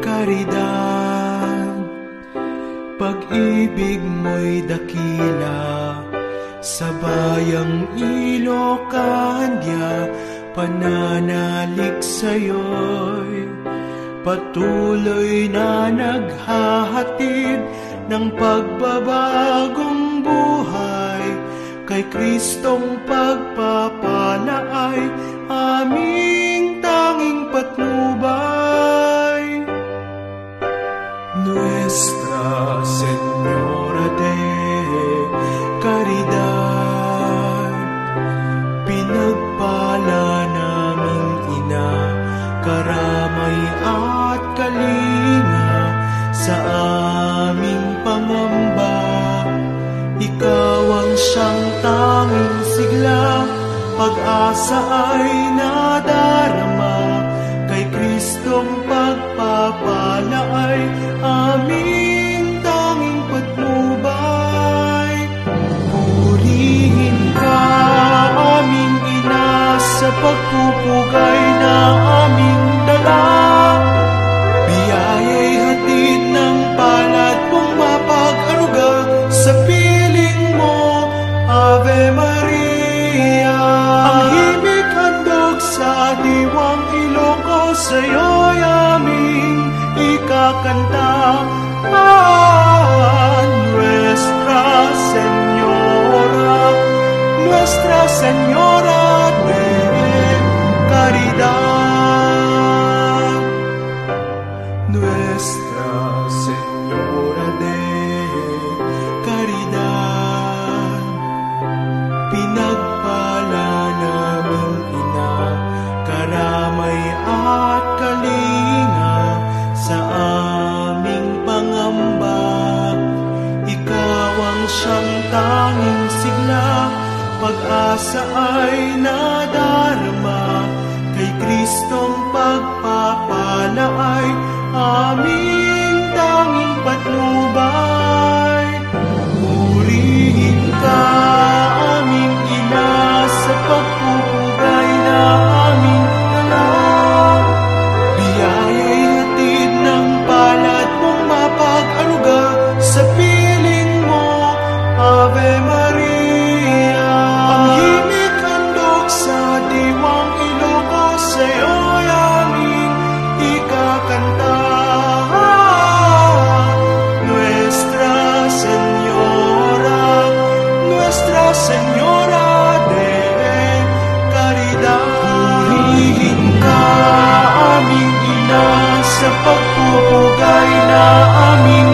Caridad. Pag-ibig mo'y dakila, sa bayang Ilocania, pananalig sa'yo'y patuloy na naghahatid ng pagbabagong buhay. Kay Kristong pagpapala ay aming tanging patnubay. Nuestra Señora de Caridad, pinagpala naming ina, karamay at kalinga sa aming pangamba. Ikaw ang siyang tanging sigla, pag-asa ay nadarama. Kay Kristong pagpapala ay aming tanging patnubay. Purihin ka, aming ina, sa pagpupugay na aming dala. Biyaya'y hatid ng palad mong mapag-aruga, sa piling mo, Ave Maria. Ang himig handog sa diwang Ilocos, sa'yo'y aming ikakanta. Nuestra Señora, Nuestra Señora de Caridad, Nuestra Señora de Caridad, pinagpala naming ina, karamay at kalinga sa aming pangamba. Ikaw ang siyang tanging sigla, pag-asa ay nadarama. Kay Kristong pagpapala ay aming tanging patnubay. Purihin ka, aming ina, sa pagpupugay na aming dala. Biyaya'y hatid ng palad mong mapag-aruga, sa piling mo, Ave Maria. Ang himig handog sa diwang Ilocos, sa'yo'y aming ikakanta. Nuestra Señora, Nuestra Señora de Caridad. Purihin ka, aming ina, sa pagpupugay na aming